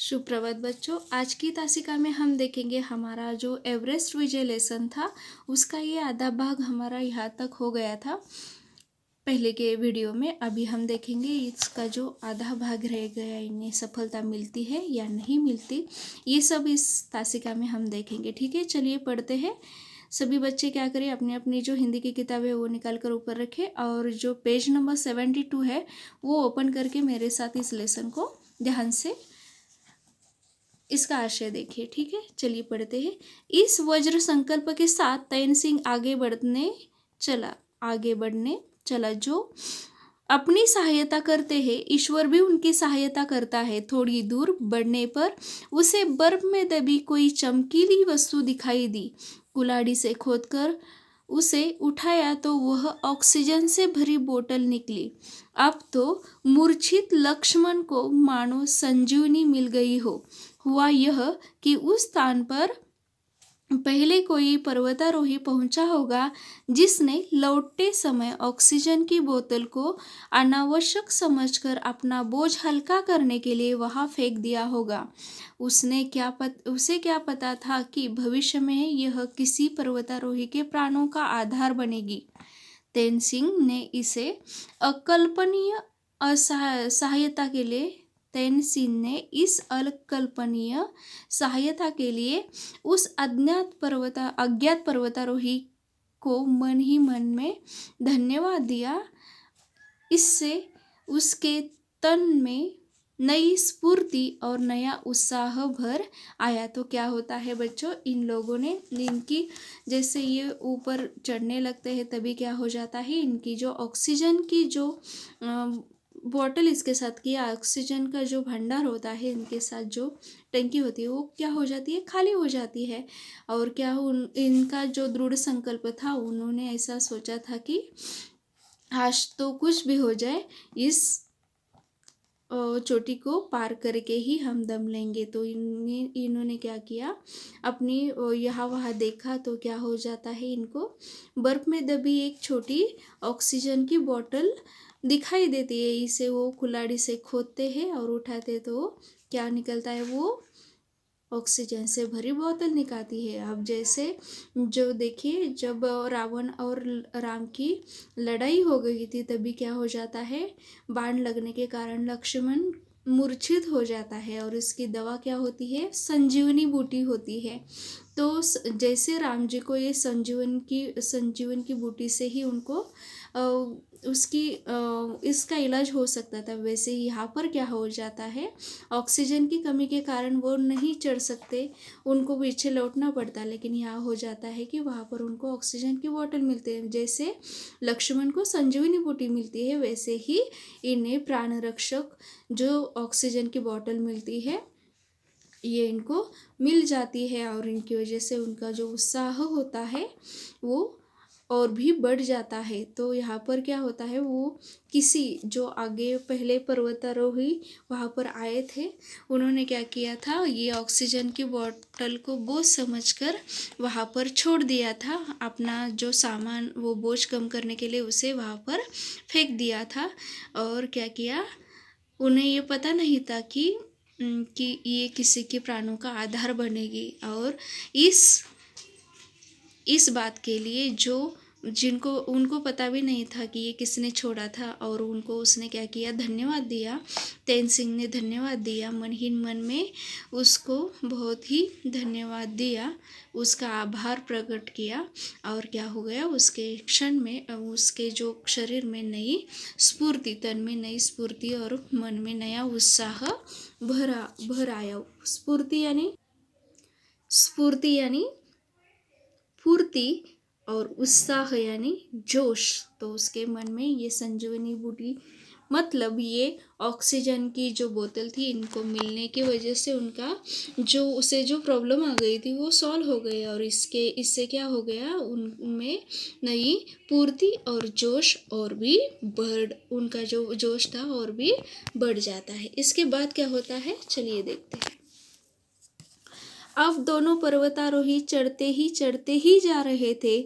सुप्रभात बच्चों। आज की तासिका में हम देखेंगे हमारा जो एवरेस्ट विजय लेसन था उसका ये आधा भाग हमारा यहाँ तक हो गया था पहले के वीडियो में। अभी हम देखेंगे इसका जो आधा भाग रह गया, इन्हें सफलता मिलती है या नहीं मिलती, ये सब इस तासिका में हम देखेंगे। ठीक है, चलिए पढ़ते हैं। सभी बच्चे क्या करें, अपनी अपनी जो हिंदी की किताब है वो निकाल कर ऊपर रखें और जो पेज नंबर 72 है वो ओपन करके मेरे साथ इस लेसन को ध्यान से इसका आशय देखिए। ठीक है, चलिए पढ़ते हैं। इस वज्र संकल्प के साथ तैन सिंह आगे बढ़ने चला। जो अपनी सहायता करते हैं, ईश्वर भी उनकी सहायता करता है। थोड़ी दूर बढ़ने पर उसे बर्फ में दबी कोई चमकीली वस्तु दिखाई दी। कुल्हाड़ी से खोदकर उसे उठाया तो वह ऑक्सीजन से भरी बोतल निकली। अब तो मूर्छित लक्ष्मण को मानो संजीवनी मिल गई हो। हुआ यह कि उस स्थान पर पहले कोई पर्वतारोही पहुंचा होगा जिसने लौटते समय ऑक्सीजन की बोतल को अनावश्यक समझकर अपना बोझ हल्का करने के लिए वहां फेंक दिया होगा। उसे क्या पता था कि भविष्य में यह किसी पर्वतारोही के प्राणों का आधार बनेगी। तेन सिंह ने इसे अकल्पनीय सहायता के लिए तेन सिंह ने इस अकल्पनीय सहायता के लिए उस अज्ञात पर्वतारोही को मन ही मन में धन्यवाद दिया। इससे उसके तन में नई स्फूर्ति और नया उत्साह भर आया। तो क्या होता है बच्चों, इन लोगों ने इनकी जैसे ये ऊपर चढ़ने लगते हैं तभी क्या हो जाता है, इनकी जो ऑक्सीजन की जो बॉटल इसके साथ किया, ऑक्सीजन का जो भंडार होता है इनके साथ जो टंकी होती है वो क्या हो जाती है, खाली हो जाती है। और क्या इनका जो दृढ़ संकल्प था, उन्होंने ऐसा सोचा था कि आज तो कुछ भी हो जाए इस चोटी को पार करके ही हम दम लेंगे। तो इन्होंने क्या किया, अपनी यहाँ वहाँ देखा तो क्या हो जाता है, इनको बर्फ में दबी एक छोटी ऑक्सीजन की बोतल दिखाई देती है। इसे वो कुल्हाड़ी से खोदते हैं और उठाते तो क्या निकलता है, वो ऑक्सीजन से भरी बोतल निकालती है। अब जैसे जो देखिए, जब रावण और राम की लड़ाई हो गई थी तभी क्या हो जाता है, बाण लगने के कारण लक्ष्मण मूर्छित हो जाता है और इसकी दवा क्या होती है, संजीवनी बूटी होती है। तो जैसे राम जी को ये संजीवन की बूटी से ही उनको इसका इलाज हो सकता था, वैसे ही यहाँ पर क्या हो जाता है, ऑक्सीजन की कमी के कारण वो नहीं चढ़ सकते, उनको पीछे लौटना पड़ता। लेकिन यहाँ हो जाता है कि वहाँ पर उनको ऑक्सीजन की बोतल मिलती है। जैसे लक्ष्मण को संजीवनी बूटी मिलती है, वैसे ही इन्हें प्राण रक्षक जो ऑक्सीजन की बोतल मिलती है ये इनको मिल जाती है। और इनकी वजह से उनका जो उत्साह होता है वो और भी बढ़ जाता है। तो यहाँ पर क्या होता है, वो किसी जो आगे पहले पर्वतारोही वहाँ पर आए थे, उन्होंने क्या किया था, ये ऑक्सीजन की बोतल को बोझ समझकर वहाँ पर छोड़ दिया था। अपना जो सामान वो बोझ कम करने के लिए उसे वहाँ पर फेंक दिया था। और क्या किया, उन्हें ये पता नहीं था कि ये किसी के प्राणों का आधार बनेगी। और इस बात के लिए जिनको उनको पता भी नहीं था कि ये किसने छोड़ा था, और उनको उसने क्या किया, धन्यवाद दिया। तेन सिंह ने धन्यवाद दिया, मन ही मन में उसको बहुत ही धन्यवाद दिया, उसका आभार प्रकट किया। और क्या हो गया, उसके क्षण में उसके जो शरीर में नई स्फूर्ति, तन में नई स्फूर्ति और मन में नया उत्साह भर आया। स्फूर्ति यानी फुर्ती और उत्साह यानी जोश। तो उसके मन में ये संजीवनी बूटी मतलब ये ऑक्सीजन की जो बोतल थी, इनको मिलने की वजह से उसे जो प्रॉब्लम आ गई थी वो सॉल्व हो गई। और इससे क्या हो गया, उनमें नई पूर्ति और जोश और भी उनका जो जोश था और भी बढ़ जाता है। इसके बाद क्या होता है, चलिए देखते हैं। अब दोनों पर्वतारोही चढ़ते ही जा रहे थे,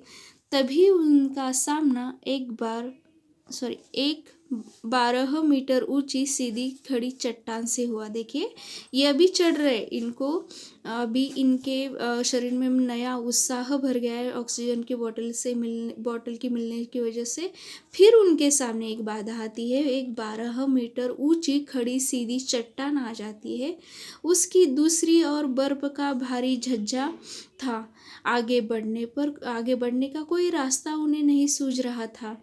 तभी उनका सामना एक बार सॉरी एक 12 मीटर ऊंची सीधी खड़ी चट्टान से हुआ। देखिए ये अभी चढ़ रहे, इनको अभी इनके शरीर में नया उत्साह भर गया है ऑक्सीजन की बोतल की मिलने की वजह से। फिर उनके सामने एक बाधा आती है, एक 12 मीटर ऊंची खड़ी सीधी चट्टान आ जाती है। उसकी दूसरी ओर बर्फ का भारी झज्झा था। आगे बढ़ने का कोई रास्ता उन्हें नहीं सूझ रहा था,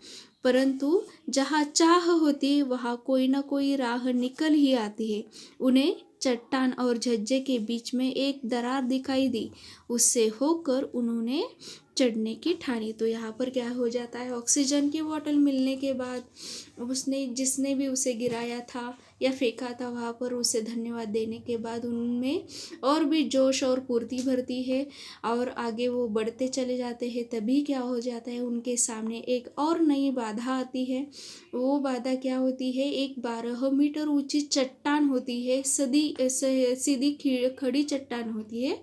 परंतु जहाँ चाह होती वहाँ कोई ना कोई राह निकल ही आती है। उन्हें चट्टान और झज्जे के बीच में एक दरार दिखाई दी, उससे होकर उन्होंने चढ़ने की ठानी। तो यहाँ पर क्या हो जाता है, ऑक्सीजन की बोतल मिलने के बाद उसने जिसने भी उसे गिराया था या फेंका था वहाँ पर उसे धन्यवाद देने के बाद उनमें और भी जोश और पूर्ति भरती है और आगे वो बढ़ते चले जाते हैं। तभी क्या हो जाता है, उनके सामने एक और नई बाधा आती है। वो बाधा क्या होती है, एक 12 मीटर ऊंची चट्टान होती है, सीधी खड़ी चट्टान होती है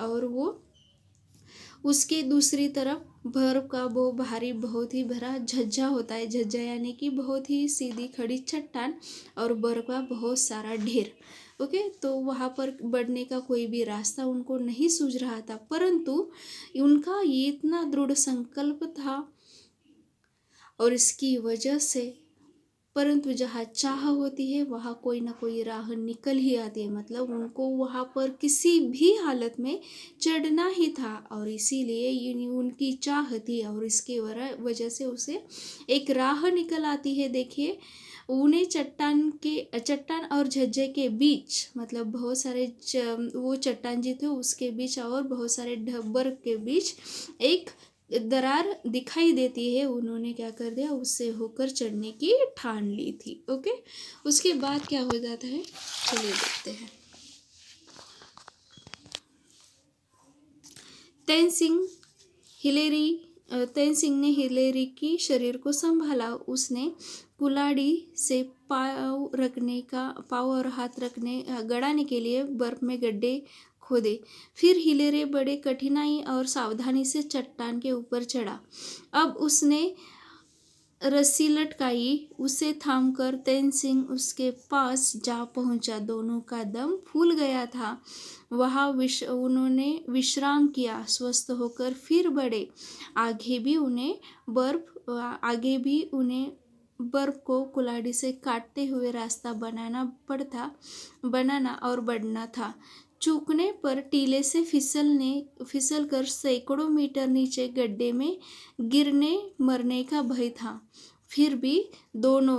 और वो उसके दूसरी तरफ बर्फ का वो भारी बहुत ही भरा झज्झा होता है। झज्झा यानी कि बहुत ही सीधी खड़ी चट्टान और बर्फ का बहुत सारा ढेर। ओके, तो वहाँ पर बढ़ने का कोई भी रास्ता उनको नहीं सूझ रहा था, परंतु उनका ये इतना दृढ़ संकल्प था और इसकी वजह से, परंतु जहाँ चाह होती है वहाँ कोई ना कोई राह निकल ही आती है। मतलब उनको वहाँ पर किसी भी हालत में चढ़ना ही था और इसीलिए ये उनकी चाह थी और इसके वजह से उसे एक राह निकल आती है। देखिए उन्हें चट्टान और झज्जे के बीच, मतलब बहुत सारे वो चट्टान जी थे उसके बीच और बहुत सारे ढब्बर के बीच एक दरार दिखाई देती है। उन्होंने क्या कर दिया, उससे होकर चढ़ने की ठान ली थी। ओके, उसके बाद क्या हो जाता है, चलिए देखते हैं। तैन सिंह ने हिलेरी की शरीर को संभाला। उसने कुल्हाड़ी से पाँव और हाथ गड़ाने के लिए बर्फ में गड्ढे खोदे। फिर हिलेरी बड़े कठिनाई और सावधानी से चट्टान के ऊपर चढ़ा। अब उसने रस्सी लटकाई, उसे थामकर तैन सिंह उसके पास जा पहुंचा। दोनों का दम फूल गया था। उन्होंने विश्राम किया, स्वस्थ होकर फिर बढ़े। आगे भी उन्हें बर्फ को कुल्हाड़ी से काटते हुए रास्ता बनाना और बढ़ना था। चूकने पर टीले से फिसलकर सैकड़ों मीटर नीचे गड्ढे में गिरने मरने का भय था। फिर भी दोनों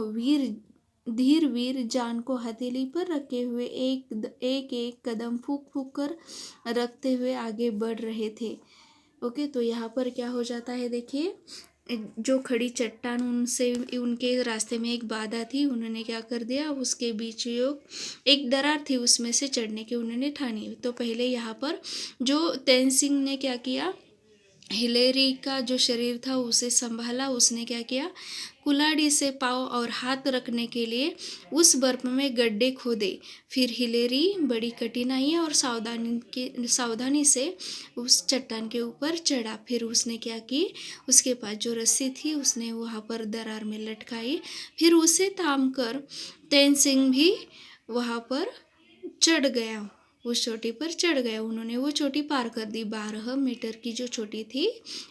वीर जान को हथेली पर रखे हुए एक कदम फूक फूक कर रखते हुए आगे बढ़ रहे थे। ओके, तो यहाँ पर क्या हो जाता है, देखिए जो खड़ी चट्टान उनसे उनके रास्ते में एक बाधा थी, उन्होंने क्या कर दिया, उसके बीच एक दरार थी उसमें से चढ़ने की उन्होंने ठानी। तो पहले यहाँ पर जो तैन सिंह ने क्या किया, हिलेरी का जो शरीर था उसे संभाला। उसने क्या किया, कुल्हाड़ी से पाँव और हाथ रखने के लिए उस बर्फ में गड्ढे खोदे। फिर हिलेरी बड़ी कठिनाई और सावधानी से उस चट्टान के ऊपर चढ़ा। फिर उसने क्या की, उसके पास जो रस्सी थी उसने वहाँ पर दरार में लटकाई। फिर उसे थाम कर तैन सिंह भी वहाँ पर चढ़ गया, उस चोटी पर चढ़ गया। उन्होंने वो चोटी पार कर दी। 12 मीटर की जो चोटी थी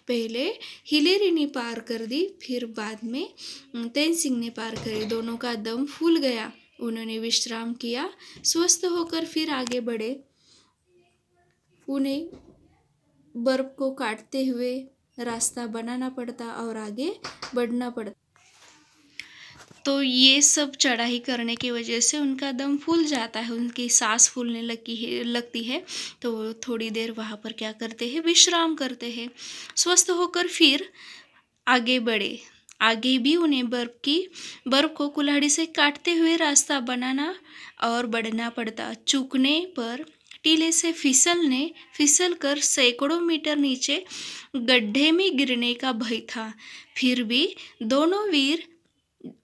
पहले हिलेरी ने पार कर दी, फिर बाद में तैन सिंह ने पार करी। दोनों का दम फूल गया, उन्होंने विश्राम किया, स्वस्थ होकर फिर आगे बढ़े। उन्हें बर्फ को काटते हुए रास्ता बनाना पड़ता और आगे बढ़ना पड़ता। तो ये सब चढ़ाई करने की वजह से उनका दम फूल जाता है, उनकी सांस फूलने लगती है। तो वो थोड़ी देर वहाँ पर क्या करते हैं, विश्राम करते हैं। स्वस्थ होकर फिर आगे बढ़े। आगे भी उन्हें बर्फ को कुल्हाड़ी से काटते हुए रास्ता बनाना और बढ़ना पड़ता। चूकने पर टीले से फिसल कर सैकड़ों मीटर नीचे गड्ढे में गिरने का भय था। फिर भी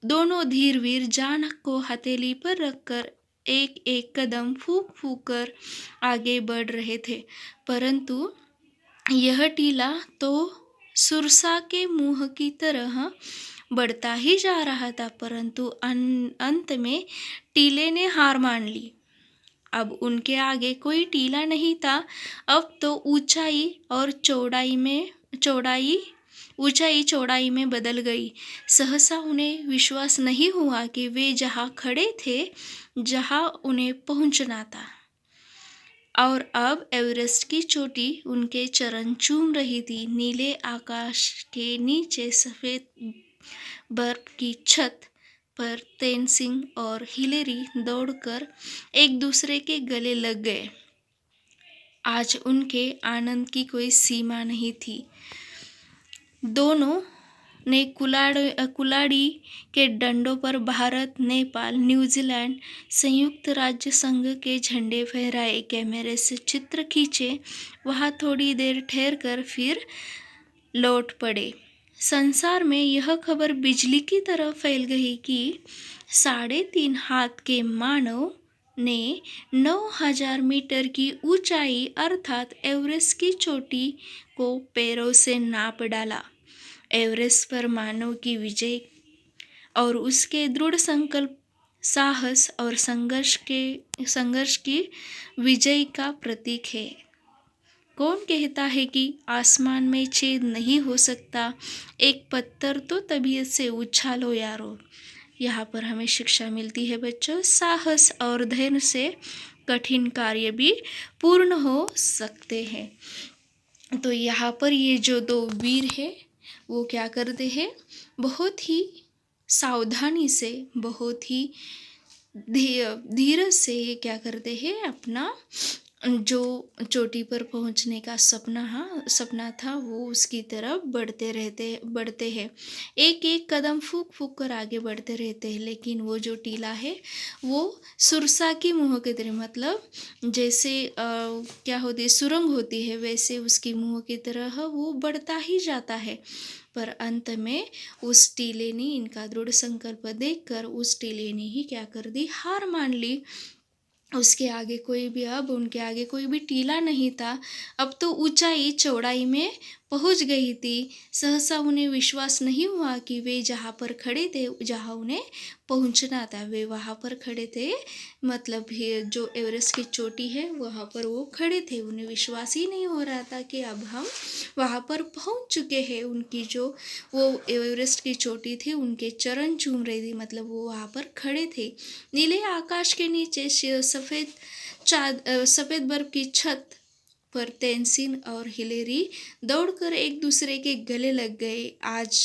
दोनों धीर वीर जान को हथेली पर रखकर एक एक कदम फूक फूक कर आगे बढ़ रहे थे। परंतु यह टीला तो सुरसा के मुंह की तरह बढ़ता ही जा रहा था, परंतु अंत में टीले ने हार मान ली। अब उनके आगे कोई टीला नहीं था। अब तो ऊंचाई चौड़ाई में बदल गई। सहसा उन्हें विश्वास नहीं हुआ कि वे जहाँ खड़े थे, जहाँ उन्हें पहुंचना था, और अब एवरेस्ट की चोटी उनके चरण चूम रही थी। नीले आकाश के नीचे सफेद बर्फ की छत पर तेनसिंग और हिलेरी दौड़कर एक दूसरे के गले लग गए। आज उनके आनंद की कोई सीमा नहीं थी। दोनों ने कुलाड़ी के डंडों पर भारत, नेपाल, न्यूजीलैंड, संयुक्त राज्य संघ के झंडे फहराए, कैमरे से चित्र खींचे, वहां थोड़ी देर ठहरकर फिर लौट पड़े। संसार में यह खबर बिजली की तरह फैल गई कि 3.5 हाथ के मानव ने 9,000 मीटर की ऊंचाई अर्थात एवरेस्ट की चोटी को पैरों से नाप डाला। एवरेस्ट पर मानव की विजय और उसके दृढ़ संकल्प, साहस और संघर्ष की विजय का प्रतीक है। कौन कहता है कि आसमान में छेद नहीं हो सकता? एक पत्थर तो तबीयत से उछालो यारो। यहाँ पर हमें शिक्षा मिलती है बच्चों, साहस और धैर्य से कठिन कार्य भी पूर्ण हो सकते हैं। तो यहाँ पर ये जो दो वीर है वो क्या करते हैं, बहुत ही सावधानी से, बहुत ही धीरज से ये क्या करते हैं, अपना जो चोटी पर पहुंचने का सपना था वो उसकी तरफ बढ़ते हैं। एक एक कदम फूक फूक कर आगे बढ़ते रहते हैं। लेकिन वो जो टीला है वो सुरसा की मुंह की तरह, मतलब जैसे क्या होती है, सुरंग होती है, वैसे उसकी मुंह की तरह वो बढ़ता ही जाता है। पर अंत में उस टीले ने, इनका दृढ़ संकल्प देखकर उस टीले ने ही क्या कर दी, हार मान ली। उनके आगे कोई भी टीला नहीं था। अब तो ऊंचाई चौड़ाई में पहुंच गई थी। सहसा उन्हें विश्वास नहीं हुआ कि वे जहाँ पर खड़े थे, जहाँ उन्हें पहुंचना था, वे वहाँ पर खड़े थे। मतलब जो एवरेस्ट की चोटी है वहाँ पर वो खड़े थे। उन्हें विश्वास ही नहीं हो रहा था कि अब हम वहाँ पर पहुँच चुके हैं। उनकी जो वो एवरेस्ट की चोटी थी, उनके चरण चूम रही थी, मतलब वो वहाँ पर खड़े थे। नीले आकाश के नीचे सफेद बर्फ की छत पर तेनसिन और हिलेरी दौड़कर एक दूसरे के गले लग गए। आज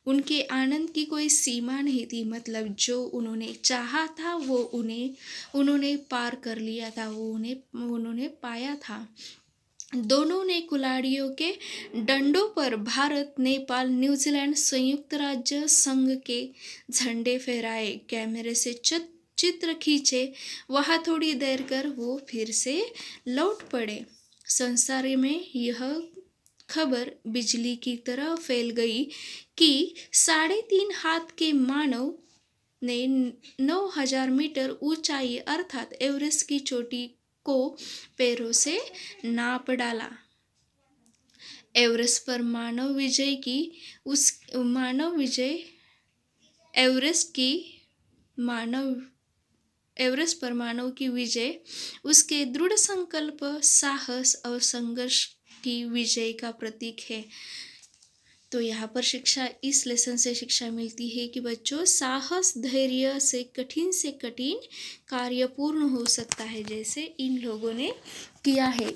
उनके आनंद की कोई सीमा नहीं थी। मतलब जो उन्होंने चाहा था वो उन्होंने पार कर लिया था, वो उन्होंने पाया था। दोनों ने कुलाड़ियों के डंडों पर भारत, नेपाल, न्यूजीलैंड, संयुक्त राज्य संघ के झंडे फहराए, कैमरे से चित्र खींचे, वहां थोड़ी देर कर वो फिर से लौट पड़े। संसार में यह खबर बिजली की तरह फैल गई कि 3.5 हाथ के मानव ने 9,000 मीटर ऊंचाई अर्थात एवरेस्ट की चोटी को पैरों से नाप डाला। एवरेस्ट पर मानव की विजय उसके दृढ़ संकल्प, साहस और संघर्ष की विजय का प्रतीक है। तो यहाँ पर इस लेसन से शिक्षा मिलती है कि बच्चों, साहस धैर्य से कठिन कार्य पूर्ण हो सकता है, जैसे इन लोगों ने किया है।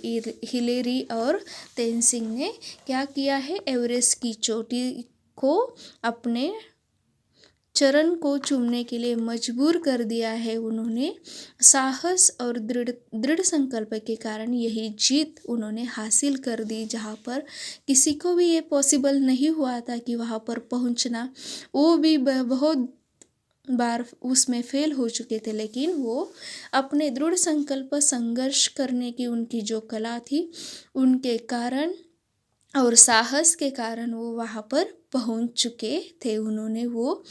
हिलेरी और तेनसिंग ने क्या किया है, एवरेस्ट की चोटी को अपने चरण को चूमने के लिए मजबूर कर दिया है। उन्होंने साहस और दृढ़ संकल्प के कारण यही जीत उन्होंने हासिल कर दी, जहाँ पर किसी को भी ये पॉसिबल नहीं हुआ था कि वहाँ पर पहुँचना। वो भी बहुत बार उसमें फेल हो चुके थे, लेकिन वो अपने दृढ़ संकल्प, संघर्ष करने की उनकी जो कला थी, उनके कारण और साहस के कारण वो वहाँ पर पहुँच चुके थे। उन्होंने वो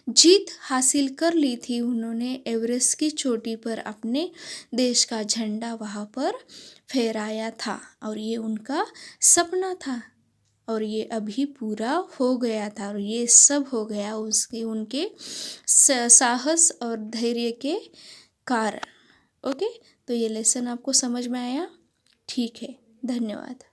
जीत हासिल कर ली थी। उन्होंने एवरेस्ट की चोटी पर अपने देश का झंडा वहाँ पर फहराया था, और ये उनका सपना था। और ये अभी पूरा हो गया था और ये सब हो गया उसके उनके साहस और धैर्य के कारण। ओके, तो ये लेसन आपको समझ में आया? ठीक है, धन्यवाद।